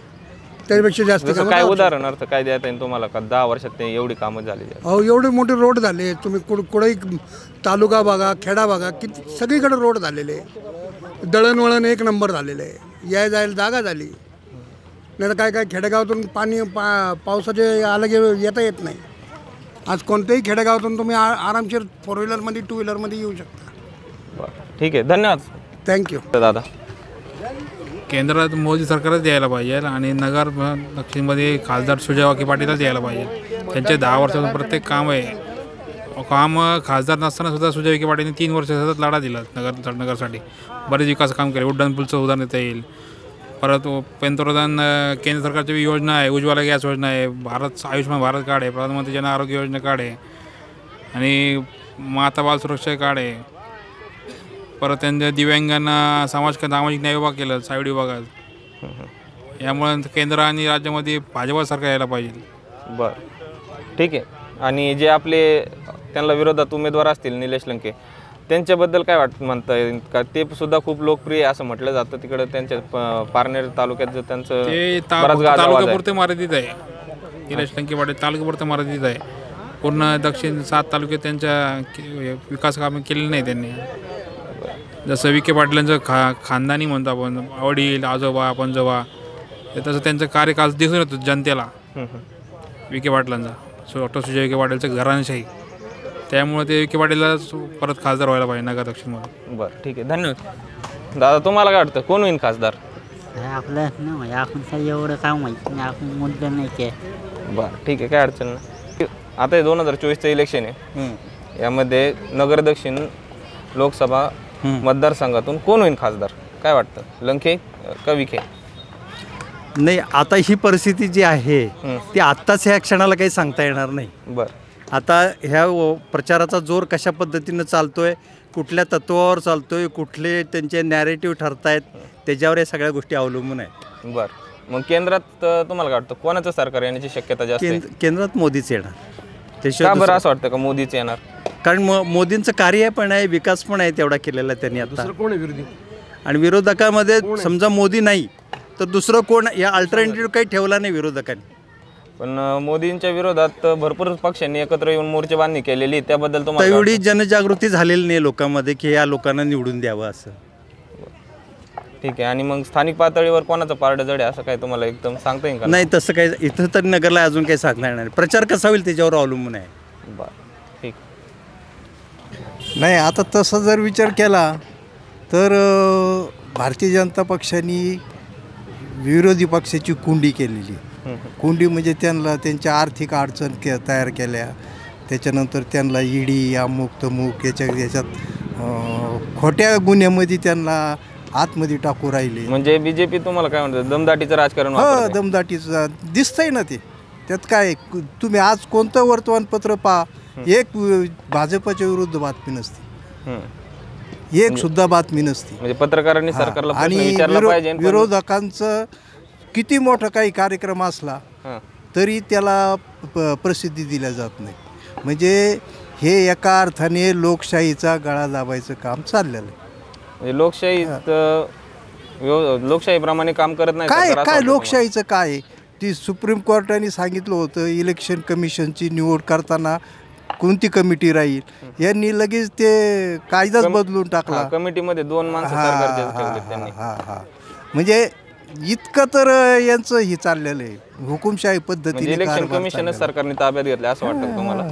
त्यापेक्षा जास्त कामं. काय उदाहरणार्थ काय देता येईल तुम्हाला का 10 वर्षात एवढी कामं झाली? अहो, एवढे मोठे रोड झाले. तुम्ही कुठेही तालुका बघा, खेडा बघा, किती सगळीकडे रोड झालेले. दळणवळण 1 नंबर झालेलं आहे. याय जायला जागा झाली. नाही तर काय खेडेगावातून पाणी पावसाचे आलं की येता येत नाही. आज कोणत्याही खेडेगावातून तुम्ही आरामशीर 4 व्हीलरमध्ये 2 व्हीलरमध्ये येऊ शकता. ठीक आहे, धन्यवाद. थँक्यू दादा. केंद्रात मोदी सरकारच यायला पाहिजे आणि नगर दक्षिणमध्ये खासदार सुजय विखे पाटीलच यायला पाहिजे. त्यांचे 10 वर्षाचं प्रत्येक काम आहे. खासदार नसताना सुद्धा सुजय विखे पाटीलने 3 वर्ष सतत लढा दिला नगरसाठी. बरेच विकास काम केले. उड्डाण पूलचं उदाहरण देता येईल. परत पंतप्रधान केंद्र सरकारची योजना आहे, उज्ज्वला गॅस योजना आहे, आयुष्यमान भारत कार्ड आहे, प्रधानमंत्री जन आरोग्य योजना कार्ड आहे आणि माता बाल सुरक्षा कार्ड आहे. परत त्यांच्या दिव्यांगांना सामाजिक न्याय विभाग केलं, साईड विभागात. यामुळे केंद्र आणि राज्यामध्ये भाजपा सरकार यायला पाहिजे. बरं, ठीक आहे. आणि जे आपले त्यांना विरोधात उमेदवार असतील निलेश लंके, त्यांच्याबद्दल काय म्हणता येईल का? ते सुद्धा खूप लोकप्रिय असं म्हटलं जातं तिकडं. त्यांच्या पारनेर तालुक्यात जर त्यांचं तालुक्यापुरते मर्यादित आहे. निलेश लंके पाटील तालुक्यापुरते मर्यादित आहे. पूर्ण दक्षिण 7 तालुक्यात त्यांच्या विकास कामे केलेली नाही त्यांनी. जसं विखे पाटलांचं खानदानी म्हणतो आपण, वडील, आजोबा, पणजोबा, तसं त्यांचं कार्यकाळ दिसून येतो जनतेला. विखे पाटलांचा डॉक्टर सुजय विखे पाटीलचं घराणेशाही. त्यामुळे ते विखे पाटीलला परत खासदार व्हायला पाहिजे नगर दक्षिणमध्ये. बरं, ठीक आहे, धन्यवाद. दादा, तुम्हाला काय वाटतं कोण होईल खासदार? आपलं नाही, आपण काही एवढं काम माहिती नाही, आपण मुद्दा नाही काय. बरं, ठीक आहे, काय अडचण नाही. आता हे 2024चं इलेक्शन आहे. यामध्ये नगर दक्षिण लोकसभा मतदारसंघातून कोण होईल खासदार? काय वाटतं, लंके का विखे? नाही, आता ही परिस्थिती जी आहे ती आत्ताच ह्या क्षणाला काही सांगता येणार नाही. बरं, आता ह्या प्रचाराचा जोर कशा पद्धतीनं चालतो आहे, कुठल्या तत्वावर चालतो आहे, कुठले त्यांचे नॅरेटिव्ह ठरत आहेत, त्याच्यावर या सगळ्या गोष्टी अवलंबून आहे. बरं, मग केंद्रात तुम्हाला काय वाटतं कोणाचं सरकार येण्याची शक्यता जास्त आहे? केंद्रात मोदीच येणार. का बरं असं वाटतं का मोदीच येणार? कारण मोदींचं कार्य पण आहे, विकास पण आहे तेवढा केलेला त्यांनी आता. कोण आहे विरोधी? आणि विरोधकामध्ये समजा मोदी नाही तर दुसरं कोण, या अल्टरनेटिव्ह काही ठेवला नाही विरोधकांनी. पण मोदींच्या विरोधात भरपूर पक्षांनी एकत्र येऊन मोर्चेबांधणी केलेली, त्याबद्दल तुम्हाला तेवढी जनजागृती झालेली नाही लोकांमध्ये की या लोकांना निवडून द्यावं असं. ठीक आहे. आणि मग स्थानिक पातळीवर कोणाचं पारडं जड आहे असं काय तुम्हाला एकदम सांगता येईल का? नाही, तसं काही इथं तर नगरला अजून काही सांगता येणार नाही. प्रचार कसा होईल त्याच्यावर अवलंबून आहे. बरं, ठीक. नाही, आता तसा जर विचार केला तर भारतीय जनता पक्षाने विरोधी पक्षाची कुंडी केलेली. कुंडी म्हणजे त्यांना त्यांच्या आर्थिक अडचण तयार केल्या, त्याच्यानंतर त्यांना ईडी अमुक तमुक याच्यात खोट्या गुन्ह्यामध्ये त्यांना आतमध्ये टाकू राहिले. म्हणजे बीजेपी तुम्हाला काय म्हणतात, दमदाटीचं राजकारण? हो, दमदाटीचं दिसतंय ना ते. त्यात काय, तुम्ही आज कोणतं वर्तमानपत्र पहा, एक भाजपच्या विरुद्ध बातमी नसते, एक सुद्धा बातमी नसते. म्हणजे पत्रकारांनी सरकारला प्रश्न आणि विचारला पाहिजे. विरोधकांचं किती मोठा काही कार्यक्रम असला तरी त्याला प्रसिद्धी दिल्या जात नाही. म्हणजे हे एका अर्थाने लोकशाहीचा गळा दाबायचं काम चाललेलं आहे. म्हणजे लोकशाहीप्रमाणे काम करत नाही काय सरकार, असं काय वाटतं लोकशाहीचं काय? ती सुप्रीम कोर्टाने सांगितलं होतं इलेक्शन कमिशनची निवड करताना कोणती कमिटी राहील, यांनी लगेच ते कायदाच बदलून टाकला. कमिटीमध्ये 2 माणसं सरकारचे ठेवले त्यांनी. म्हणजे इतकं तर यांचं हे चाललेलं आहे, हुकुमशाही पद्धतीने इलेक्शन कमिशनच सरकारने ताब्यात घेतलं असं वाटतं तुम्हाला?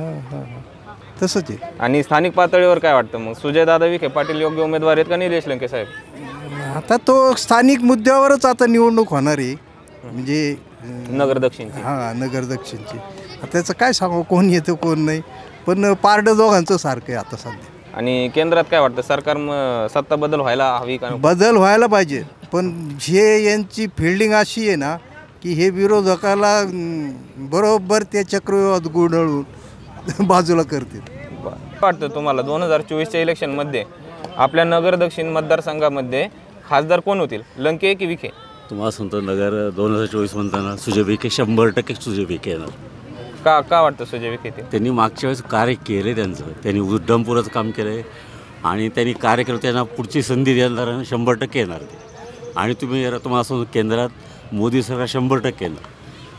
तसंच आहे. आणि स्थानिक पातळीवर काय वाटतं मग, सुजयदादा विखे पाटील योग्य उमेदवार आहेत का निलेश लंके साहेब? आता तो स्थानिक मुद्द्यावरच आता निवडणूक होणार आहे. म्हणजे नगर दक्षिणची. नगर दक्षिणची. त्याचं काय सांगू, कोण येतं कोण नाही, पण पारडं दोघांचं सारखं आहे आता सध्या. आणि केंद्रात काय वाटतं, सरकार सत्ता बदल व्हायला हवी का? बदल व्हायला पाहिजे, पण हे यांची फिल्डिंग अशी आहे ना की हे विरोधकाला बरोबर त्या चक्रव्यूहात गुंडाळून बाजूला करतील. वाटतं तुम्हाला 2024च्या इलेक्शनमध्ये आपल्या नगर दक्षिण मतदारसंघामध्ये खासदार कोण होतील, लंके की विखे? तुम्हाला सांगतो, नगर 2024 म्हणताना सुजय विखे 100% सुजय विखे येणार. का वाटतं सुजय विखे? त्यांनी मागच्या वेळेस कार्य केले, त्यांनी उड्डाणपुराचं काम केलं आहे आणि त्यांनी कार्यकर्त्यांना पुढची संधी देणार 100% येणार ते. आणि तुम्हाला सांगतो, केंद्रात मोदी सरकार 100% येणार,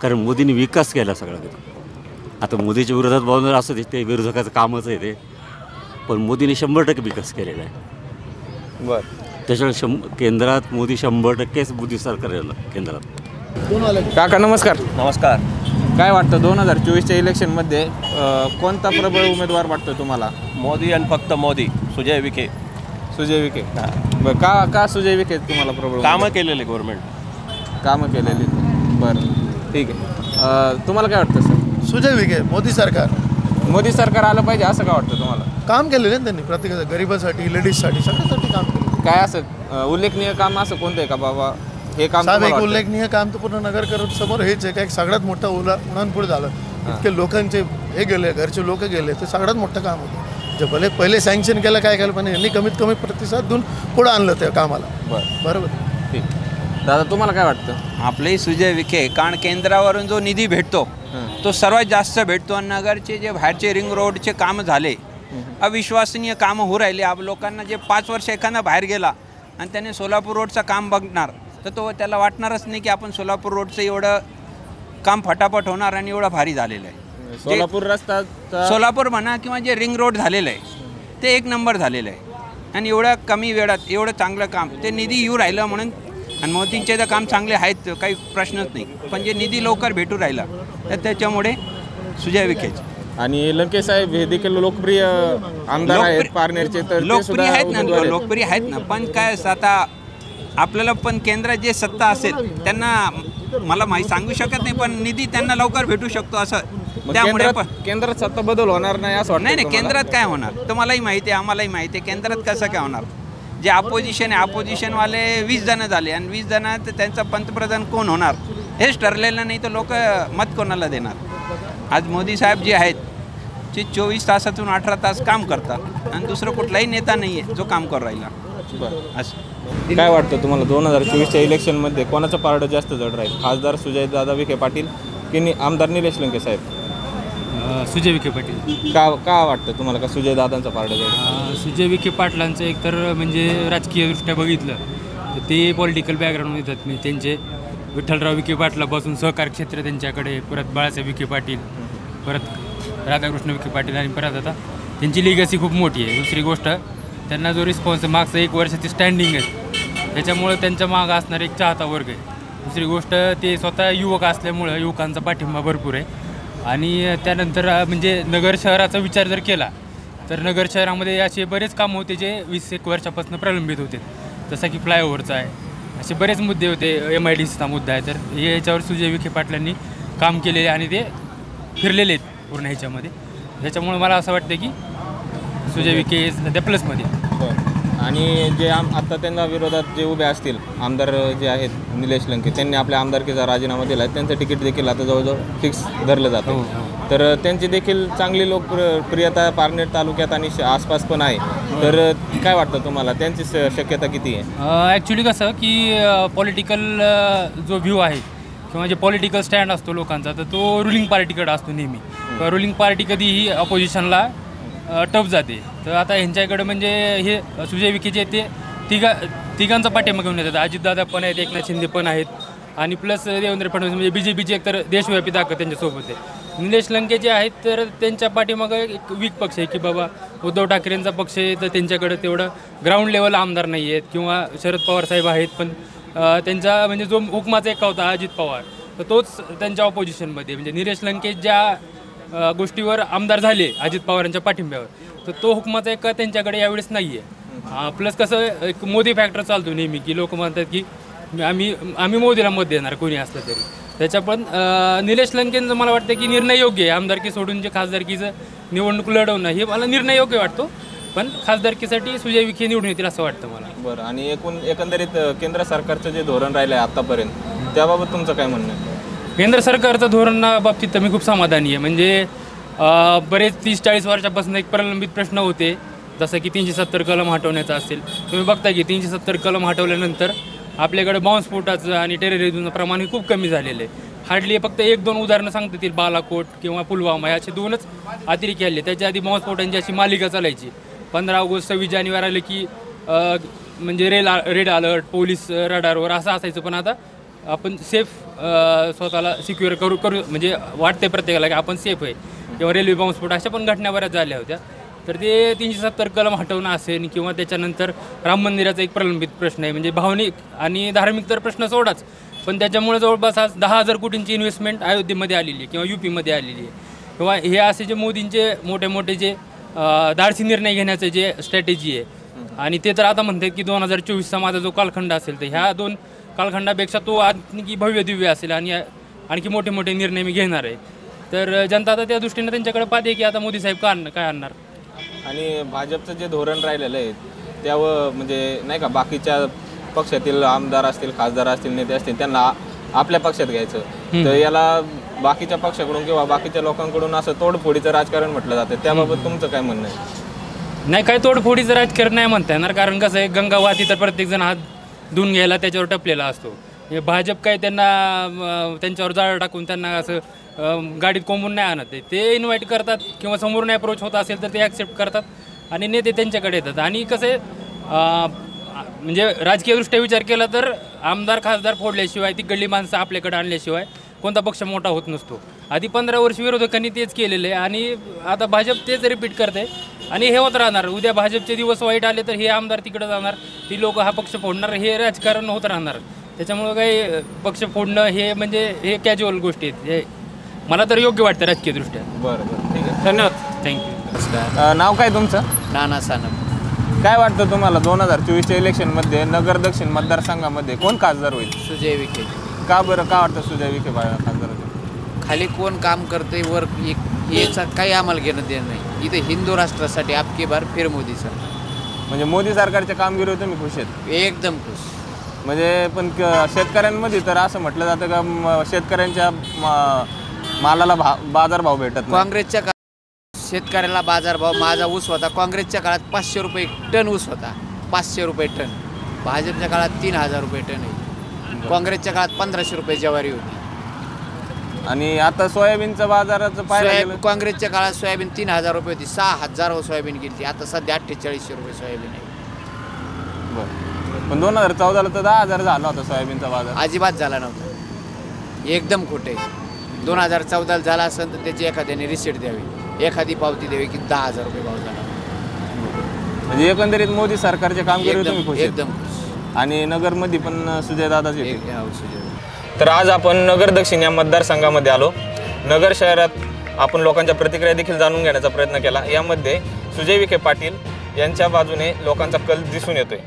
कारण मोदींनी विकास केला सगळ्याकडे. आता मोदीच्या विरोधात बोलणार असं ते विरोधकाचं कामच आहे ते, पण मोदींनी 100% विकास केलेला आहे. बरं, त्याच्यामुळे केंद्रात मोदी 100%च मोदी सरकार येणार केंद्रात. काका नमस्कार. नमस्कार. काय वाटतं 2024च्या इलेक्शनमध्ये कोणता प्रबळ उमेदवार वाटतो तुम्हाला? मोदी आणि फक्त मोदी. सुजय विखे. सुजय विखे. बरं, का सुजय विखे तुम्हाला प्रबळ? कामं केलेले गव्हर्नमेंट. कामं केलेली. बरं, ठीक आहे. तुम्हाला काय वाटतं सर? सुजय विखे. मोदी सरकार आलं पाहिजे असं का वाटतं तुम्हाला? काम केलेलं आहे त्यांनी, प्रत्येकाचं गरीबासाठी, लेडीजसाठी, सगळ्यासाठी काम केलं. काय असं उल्लेखनीय काम असं कोणतं आहे का बाबा हे काम? साहेब, एक उल्लेखनीय काम तर पूर्ण नगर समोर हेच आहे, काय सगळ्यात मोठं उन्हाळपुढे झालं. इतके लोकांचे हे गेले, घरचे लोक गेले, ते सगळ्यात मोठं काम होतं. जे भले पहिले सँक्शन केलं काय केलं, पण यांनी कमीत कमी प्रतिसाद देऊन पुढं आणलं त्या कामाला. बरोबर. ठीक. दादा तुम्हाला काय वाटतं? आपले सुजय विखे, कारण केंद्रावरून जो निधी भेटतो तो सर्वात जास्त भेटतो. आणि नगरचे जे बाहेरचे रिंग रोडचे कामं झाले, अविश्वसनीय कामं होऊ राहिले. आप लोकांना जे 5 वर्ष एखादा बाहेर गेला आणि त्याने सोलापूर रोडचं काम बघणार तर तो त्याला वाटणारच नाही की आपण सोलापूर रोडचं एवढं काम फटाफट होणार आणि एवढं भारी झालेलं आहे. सोलापूर रस्ता, सोलापूर म्हणा किंवा जे रिंग रोड झालेलं आहे ते 1 नंबर झालेलं आहे. आणि एवढ्या कमी वेळात एवढं चांगलं काम, ते निधी येऊ राहिलं म्हणून. आणि मोदींचे तर काम चांगले आहेत, काही प्रश्नच नाही, पण जे निधी लवकर भेटू राहिला तर त्याच्यामुळे सुजय विखेच. आणि लंके साहेब हे देखील लोकप्रिय आमदार आहेत पारनेरचे, तर लोकप्रिय आहेत ना, लोकप्रिय आहेत ना. पण काय आता आपल्याला पण केंद्रात जे सत्ता असेल त्यांना मला माहिती सांगू शकत नाही, पण निधी त्यांना लवकर भेटू शकतो असं. त्यामुळे केंद्रात सत्ता बदल होणार नाही असं वाटतं? नाही, केंद्रात काय होणार तुम्हालाही माहिती आहे, आम्हालाही माहिती आहे. केंद्रात कसं काय होणार? जे अपोजिशन आहे, अपोजिशनवाले 20 जण झाले आणि 20 जणात त्यांचा पंतप्रधान कोण होणार हेच ठरलेलं नाही, तर लोक मत कोणाला देणार? आज मोदी साहेब जे आहेत ते 24 तासातून 18 तास काम करतात आणि दुसरं कुठलाही नेता नाही आहे जो काम करू राहिला. बरं असं काय वाटतं तुम्हाला 2024च्या इलेक्शनमध्ये कोणाचं पारडं जास्त जड राहील? खासदार सुजयदादा विखे पाटील की आमदार निलेश लंके साहेब? सुजय विखे पाटील. का वाटतं तुम्हाला का सुजयदादांचं पारडं जड? सुजय विखे पाटलांचं एकतर म्हणजे राजकीयदृष्ट्या बघितलं तर ते पॉलिटिकल बॅकग्राऊंड येतात. म्हणजे त्यांचे विठ्ठलराव विखे पाटलापासून सहकार क्षेत्र त्यांच्याकडे, परत बाळासाहेब विखे पाटील, परत राधाकृष्ण विखे पाटील आणि परत आता त्यांची लिगसी खूप मोठी आहे. दुसरी गोष्ट त्यांना जो रिस्पॉन्स मागचं 1 वर्षाची स्टँडिंग आहे त्याच्यामुळं त्यांच्या मागं असणारा एक चाहता वर्ग आहे. दुसरी गोष्ट ते स्वतः युवक असल्यामुळं युवकांचा पाठिंबा भरपूर आहे. आणि त्यानंतर म्हणजे नगर शहराचा विचार जर केला तर नगर शहरामध्ये असे बरेच कामं होते जे 20-1 वर्षापासून प्रलंबित होते, जसं की फ्लायओव्हरचा आहे, असे बरेच मुद्दे होते. MIDCचा मुद्दा आहे, तर याच्यावर सुजय विखे पाटलांनी काम केलेले आणि ते फिरलेले आहेत पूर्ण ह्याच्यामध्ये. त्याच्यामुळे मला असं वाटतं की सुजय विखे सध्या प्लसमध्ये. आणि जे आता त्यांना विरोधात जे उभे असतील आमदार जे आहेत निलेश लंके, त्यांनी आपल्या आमदारकीचा राजीनामा दिला आहे, त्यांचं तिकीट देखील आता जवळजवळ फिक्स धरलं जातं. तर त्यांची देखील चांगली लोकप्रियता पारनेर तालुक्यात आणि आसपास पण आहे. तर काय वाटतं तुम्हाला त्यांची शक्यता किती आहे? ॲक्च्युली कसं की पॉलिटिकल जो व्ह्यू आहे किंवा जे पॉलिटिकल स्टँड असतो लोकांचा तर तो रुलिंग पार्टीकडे असतो नेहमी. रुलिंग पार्टी कधीही अपोजिशनला टफ जाते. तर आता ह्यांच्याकडे म्हणजे हे सुजय विखे जे ते तिघांचा पाठिंबा घेऊन येतात. अजितदादा पण आहेत, एकनाथ शिंदे पण आहेत आणि प्लस देवेंद्र फडणवीस म्हणजे BJPची एकतर देशव्यापी ताकद त्यांच्यासोबत आहे. निलेश लंके जे आहेत तर त्यांच्या पाठीमागं एक वीक पक्ष आहे की बाबा उद्धव ठाकरेंचा पक्ष आहे, तर त्यांच्याकडे तेवढं ग्राउंड लेवल आमदार नाही आहेत. किंवा शरद पवार साहेब आहेत पण त्यांचा म्हणजे जो हुकमाचा एक होता अजित पवार तर तोच त्यांच्या ऑपोजिशनमध्ये. म्हणजे निलेश लंके ज्या गोष्टीवर आमदार झाले अजित पवारांच्या पाठिंब्यावर तर तो हुकमाचा एक त्यांच्याकडे यावेळेस नाही आहे. प्लस कसं एक मोदी फॅक्टर चालतो नेहमी की लोक म्हणतात की आम्ही मोदीला मत देणार कोणी असलं तरी. त्याच्या पण निलेश लंकेंचं मला वाटतं की निर्णय योग्य आहे. आमदारकी सोडून जे खासदारकीचं निवडणूक लढवणं हे मला निर्णय योग्य वाटतो, पण खासदारकीसाठी सुजय विखे निवडून येतील असं वाटतं मला. बरं, आणि एकंदरीत केंद्र सरकारचं जे धोरण राहिलं आहे आत्तापर्यंत त्याबाबत तुमचं काय म्हणणं आहे? केंद्र सरकारचं धोरणाबाबतीत तर मी खूप समाधानी आहे. म्हणजे बरेच 30-40 वर्षापासून एक प्रलंबित प्रश्न होते, जसं की 370 कलम हटवण्याचा असेल. तुम्ही बघता की 370 कलम हटवल्यानंतर आपल्याकडे बॉम्बस्फोटाचं आणि टेररिझमचं प्रमाण हे खूप कमी झालेलं आहे. हार्डली फक्त 1-2 उदाहरणं सांगता येतील, बालाकोट किंवा पुलवामा याचे 2च अतिरेकी हल्ले. त्याच्या आधी बॉम्बस्फोटांची अशी मालिका चालायची. 15 ऑगस्ट 26 जानेवारी आलं की म्हणजे रेड अलर्ट, पोलीस रडारवर असं असायचं. पण आता आपण सेफ स्वतःला सिक्युअर करू म्हणजे वाटते प्रत्येकाला की आपण सेफ आहे. किंवा रेल्वे बॉम्बस्फोट अशा पण घटना बऱ्याच झाल्या होत्या. तर ते 370 कलम हटवणं असेल किंवा त्याच्यानंतर राम मंदिराचा एक प्रलंबित प्रश्न आहे. म्हणजे भावनिक आणि धार्मिक तर प्रश्न सोडाच, पण त्याच्यामुळे जवळपास आज 10,000 कोटींची इन्व्हेस्टमेंट अयोध्येमध्ये आलेली आहे किंवा UPमध्ये आलेली आहे. किंवा हे असे जे मोदींचे मोठे मोठे जे धाडसी निर्णय घेण्याचे जे स्ट्रॅटेजी आहे आणि ते तर आता म्हणतात की 2024चा माझा जो कालखंड असेल तर ह्या 2 कालखंडापेक्षा तो आणखी भव्य दिव्य असेल आणि आणखी मोठे मोठे निर्णय मी घेणार आहे. तर जनता आता त्या दृष्टीने त्यांच्याकडे पाहते की आता मोदी साहेब काय आणणार. आणि भाजपचं जे धोरण राहिलेलं आहे त्यावर म्हणजे नाही का बाकीच्या पक्षातील आमदार असतील, खासदार असतील, नेते असतील त्यांना आपल्या पक्षात घ्यायचं, तर याला बाकीच्या पक्षाकडून किंवा बाकीच्या लोकांकडून असं तोडफोडीचं राजकारण म्हटलं जातं. त्याबाबत तुमचं काय म्हणणं आहे? नाही, काय तोडफोडीचं राजकारण नाही म्हणता येणार, कारण कसं आहे गंगा वाहती तर प्रत्येकजण हात धुवून घ्यायला त्याच्यावर टपलेला असतो. हे भाजप काय त्यांच्यावर जाळ टाकून त्यांना असं गाडीत कोंबून नाही आणत आहे. ते इन्व्हाइट करतात किंवा समोरून अप्रोच होत असेल तर ते ॲक्सेप्ट करतात आणि नेते त्यांच्याकडे येतात. आणि कसं आहे म्हणजे राजकीयदृष्ट्या विचार केला तर आमदार खासदार फोडल्याशिवाय ती गल्ली माणसं आपल्याकडे आणल्याशिवाय कोणता पक्ष मोठा होत नसतो. आधी 15 वर्ष विरोधकांनी तेच केलेलं आहे आणि आता भाजप तेच रिपीट करते आणि हे होत राहणार. उद्या भाजपचे दिवस वाईट आले तर हे आमदार तिकडे जाणार, ती लोक हा पक्ष फोडणार, हे राजकारण होत राहणार. त्याच्यामुळं काही पक्ष फोडणं हे म्हणजे हे कॅज्युअल गोष्टी आहेत. हे मला तर योग्य वाटतं राजकीयदृष्ट्या. बरं, ठीक आहे, धन्यवाद. थँक्यू. नाव काय तुमचं? नाना सानप. काय वाटतं तुम्हाला 2024च्या इलेक्शनमध्ये नगर दक्षिण मतदारसंघामध्ये कोण खासदार होईल? सुजय विखे. का बरं, का वाटतं सुजय विखे खासदार होतील? खाली कोण काम करते वर याचा काही आम्हाला घेणं देणं नाही. इथे हिंदू राष्ट्रासाठी आपकी बार फिर मोदी सर. म्हणजे मोदी सरकारच्या कामगिरीवर तुम्ही खुश आहेत? एकदम खुश. म्हणजे पण शेतकऱ्यांमध्ये तर असं म्हटलं जातं का शेतकऱ्यांच्या मालाला बाजारभाव भेटत नाही. काँग्रेसच्या शेतकऱ्याला बाजारभाव, माझा ऊस होता काँग्रेसच्या काळात 500 रुपये टन ऊस होता, 500 रुपये टन. भाजपच्या काळात 3000 रुपये टन आहे. काँग्रेसच्या काळात 1500 रुपये ज्वारी होती. आणि आता सोयाबीनचं बाजाराचं पाहायला गेलं काँग्रेसच्या काळात सोयाबीन 3000 रुपये होती, 6000 सोयाबीन गेली. आता सध्या 4800 रुपये सोयाबीन आहे. बरं, पण 2014ला तर 10,000 झाला होता सोयाबीनचा बाजार. अजिबात झाला नव्हता, एकदम खोटे. 2014ला झाला असेल तर त्याची एखाद्याने रिसिट द्यावी, एखादी पावती द्यावी की 10,000 रुपये भाव झाला. म्हणजे एकंदरीत मोदी सरकारचे कामगिरी तुम्ही खुश आहेत? एकदम खुश. आणि नगरमध्ये पण सुजयदादाच येते. तर आज आपण नगर दक्षिण या मतदारसंघामध्ये आलो. नगर शहरात आपण लोकांच्या प्रतिक्रिया देखील जाणून घेण्याचा प्रयत्न केला. यामध्ये सुजय विखे पाटील यांच्या बाजूने लोकांचा कल दिसून येतोय.